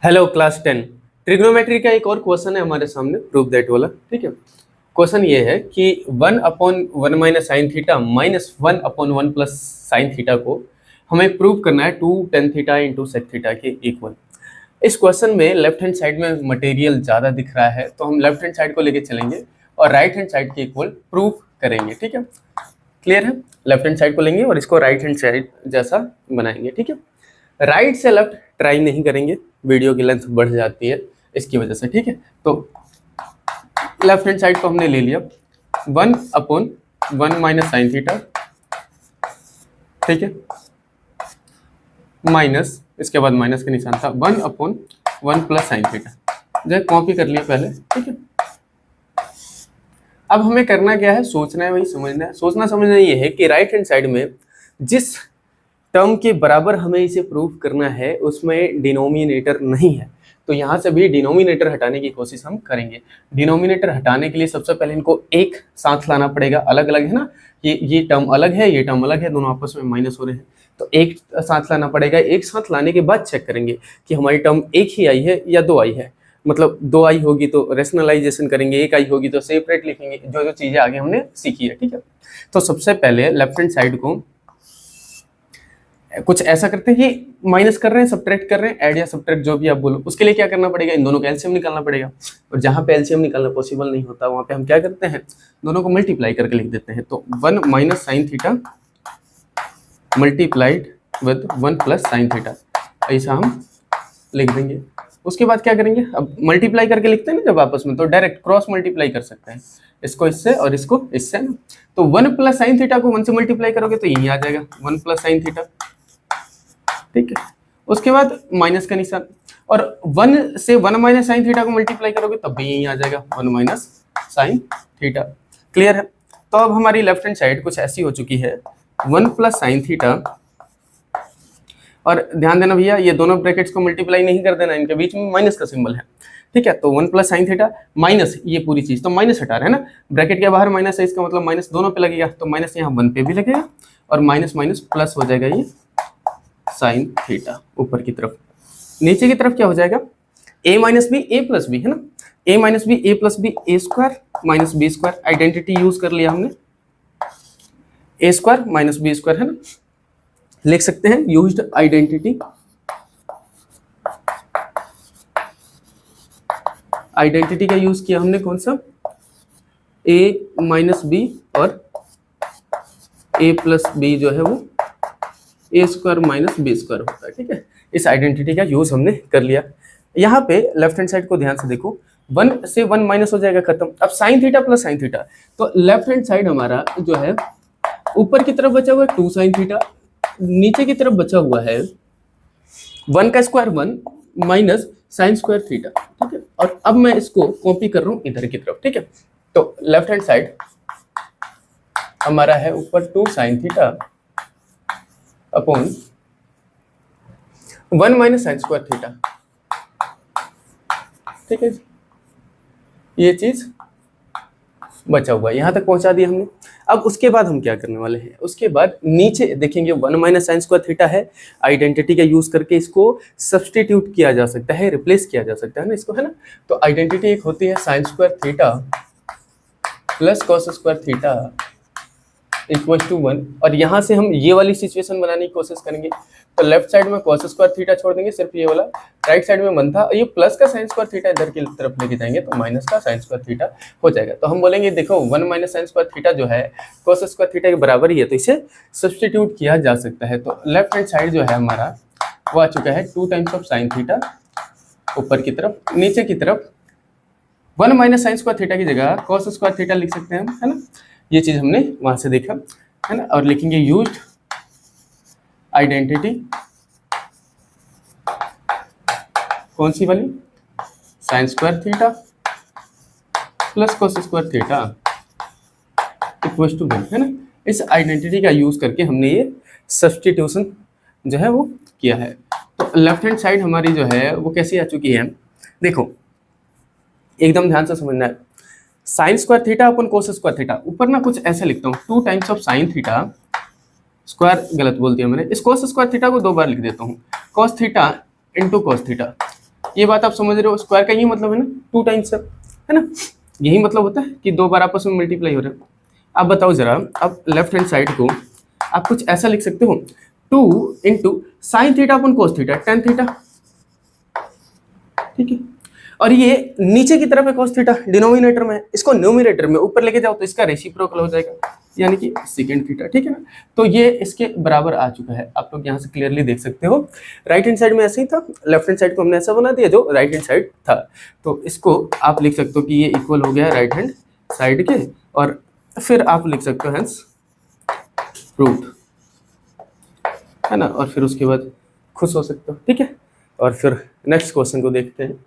Hello class 10। Trigonometry का एक और क्वेश्चन है हमारे सामने, प्रूव दैट वाला। ठीक है, क्वेश्चन ये है कि 1/1 minus sine theta minus 1/1 plus sine theta को हमें प्रूव करना है 2 tan theta into sec theta के इक्वल। इस क्वेश्चन में लेफ्ट हैंड साइड में मटेरियल ज़्यादा दिख रहा है, तो हम लेफ्ट हैंड साइड को लेके चलेंगे और राइट हैंड साइड के इक्वल प्रूव करेंगे। ठीक है, क्लियर है? लेफ्ट हैंड साइड को लेंगे और इसको राइट हैंड साइड जैसा बनाएंगे। ठीक है, राइट से लेफ्ट ट्राई नहीं करेंगे, वीडियो की लेंथ बढ़ जाती है इसकी वजह से। ठीक है, तो लेफ्ट हैंड साइड को हमने ले लिया 1/1 माइनस साइन थीटा, ठीक है, माइनस, इसके बाद माइनस का निशान था 1/1 प्लस साइन थीटा। जो कॉपी कर लिया पहले। ठीक है, अब हमें करना क्या है, सोचना है, वही समझना है। सोचना समझना ये है कि राइट हैंड साइड में जिस टर्म के बराबर हमें इसे प्रूव करना है उसमें डिनोमिनेटर नहीं है, तो यहाँ से भी डिनोमिनेटर हटाने की कोशिश हम करेंगे। डिनोमिनेटर हटाने के लिए सबसे पहले इनको एक साथ लाना पड़ेगा, अलग अलग है ना, ये टर्म अलग है, ये टर्म अलग है, दोनों आपस में माइनस हो रहे हैं, तो एक साथ लाना पड़ेगा। एक साथ लाने के बाद चेक करेंगे कि हमारी टर्म एक ही आई है या दो आई है। मतलब 2 आई होगी तो रेशनलाइजेशन करेंगे, 1 आई होगी तो सेपरेट लिखेंगे, जो जो चीज़ें आगे हमने सीखी है। ठीक है, तो सबसे पहले लेफ्ट हैंड साइड को कुछ ऐसा करते हैं कि माइनस कर रहे हैं, सब्ट्रैक्ट कर रहे हैं, ऐड या सब्ट्रैक्ट जो भी आप बोलो, उसके लिए क्या करना पड़ेगा, इन दोनों का एलसीएम निकालना पड़ेगा। और जहाँ पे एलसीएम निकालना पॉसिबल नहीं होता वहाँ पे हम क्या करते हैं, दोनों को मल्टीप्लाई करके लिख देते हैं। तो 1 minus sine theta multiplied with 1 plus sine theta, ऐसा हम लिख देंगे। उसके बाद क्या करेंगे, अब मल्टीप्लाई करके लिखते हैं ना जब आपस में, तो डायरेक्ट क्रॉस मल्टीप्लाई कर सकते हैं, इसको इससे और इसको इससे ना। तो 1 प्लस साइन थीटा को 1 से मल्टीप्लाई करोगे तो यही आ जाएगा 1 प्लस साइन थीटा। ठीक है, उसके बाद माइनस का निशान, और 1 से 1 माइनस साइन थीटा को मल्टीप्लाई करोगे तब भी यही आ जाएगा 1 माइनस साइन थीटा। क्लियर है? तो अब हमारी लेफ्ट हैंड साइड कुछ ऐसी हो चुकी है 1 प्लस साइन थीटा, और ध्यान देना भैया ये दोनों ब्रैकेट्स को मल्टीप्लाई नहीं कर देना, इनके बीच में माइनस का सिंबल है। ठीक है, तो 1 प्लस साइन थीटा माइनस ये पूरी चीज, तो माइनस हटा रहे हैं ना, ब्रैकेट के बाहर माइनस है, इसका मतलब माइनस दोनों पे लगेगा, तो माइनस यहाँ 1 पे भी लगेगा और माइनस माइनस प्लस हो जाएगा ये साइन थीटा ऊपर की तरफ। नीचे की तरफ क्या हो जाएगा, a minus B A plus B है ना, a minus B A plus B A square minus B square, identity use कर लिया हमने, A square minus B square है ना, लिख सकते हैं यूज्ड आइडेंटिटी। आइडेंटिटी का यूज किया हमने कौन सा, a माइनस बी और a प्लस बी जो है वो A square minus B square होता है। ठीक है, इस आइडेंटिटी का यूज हमने कर लिया। यहाँ पे लेफ्ट हैंड साइड को ध्यान से देखो, 1 से 1 माइनस हो जाएगा, खत्म। अब sine theta plus sine theta, तो लेफ्ट हैंड साइड हमारा जो है ऊपर की तरफ बचा हुआ है 2 साइन थीटा, नीचे की तरफ बचा हुआ है 1 का square 1 minus sign square theta. ठीक है, और अब मैं इसको कॉपी कर रहा हूँ इधर की तरफ। ठीक है, तो लेफ्ट हैंड साइड हमारा है ऊपर 2 sine theta upon 1 minus sign square theta. ठीक है, ये चीज बचा हुआ है, यहां तक पहुंचा दिया हमने। अब उसके बाद हम क्या करने वाले हैं, उसके बाद नीचे देखेंगे 1 माइनस साइन स्क्वायर थीटा है, आइडेंटिटी का यूज करके इसको सब्सटीट्यूट किया जा सकता है, रिप्लेस किया जा सकता है ना इसको, है ना। तो आइडेंटिटी एक होती है sine square theta plus cos square theta equal to 1, और यहाँ से हम ये वाली सिचुएशन बनाने की कोशिश करेंगे। तो लेफ्ट साइड में कॉस स्क्वायर थीटा छोड़ देंगे, सिर्फ ये वाला, राइट साइड में 1 था, और ये प्लस का साइन स्क्वायर थीटा इधर की तरफ लेके जाएंगे तो माइनस का साइन स्क्वायर थीटा हो जाएगा। तो हम बोलेंगे देखो 1 माइनस साइन स्क्वायर थीटा जो है कॉस स्क्वायर थीटा के बराबर ही है, तो इसे सब्सटीट्यूट किया जा सकता है। तो लेफ्ट हैंड साइड जो है हमारा वो आ चुका है 2 टाइम्स ऑफ साइन थीटा ऊपर की तरफ, नीचे की तरफ 1 माइनस साइन स्क्वायर थीटा की जगह कॉस स्क्वायर थीटा लिख सकते हैं हम, है ना। ये चीज हमने वहां से देखा, है ना। और लिखेंगे यूज्ड आइडेंटिटी, कौन सी वाली, sine square theta plus cos square theta equal to 1, है ना। इस आइडेंटिटी का यूज करके हमने ये सब्सटीट्यूशन जो है वो किया है। तो लेफ्ट हैंड साइड हमारी जो है वो कैसी आ चुकी है, देखो एकदम ध्यान से समझना है। साइन स्क्वायर थीटा अपन कोस स्क्वायर थीटा, ऊपर ना कुछ ऐसे लिखता हूँ 2 times of sine theta square, गलत बोल दिया मैंने, इस कोस स्क्वायर थीटा को 2 बार लिख देता हूँ, cos theta into cos theta, ये बात आप समझ रहे हो, स्क्वायर का यही मतलब है ना, 2 टाइम्स है ना, यही मतलब होता है कि 2 बार आपस में मल्टीप्लाई हो रहा है। अब बताओ जरा, अब लेफ्ट हैंड साइड को आप कुछ ऐसा लिख सकते हो, 2 इंटू साइन थीटा अपन कोस थीटा, टेन थीटा, ठीक है। और ये नीचे की तरफ है cos थीटा, डिनोमिनेटर में है, इसको न्यूमरेटर में ऊपर लेके जाओ तो इसका रेसिप्रोकल हो जाएगा, यानी कि सेकंड थीटा, ठीक है ना। तो ये इसके बराबर आ चुका है, आप लोग यहाँ से क्लियरली देख सकते हो। राइट हैंड साइड में ऐसे ही था, लेफ्ट हैंड साइड को हमने ऐसा बना दिया जो राइट हैंड साइड था, तो इसको आप लिख सकते हो कि ये इक्वल हो गया राइट हैंड साइड के, और फिर आप लिख सकते हो हेंस प्रूव्ड, है ना, और फिर उसके बाद खुश हो सकते हो, ठीक है। और फिर नेक्स्ट क्वेश्चन को देखते हैं।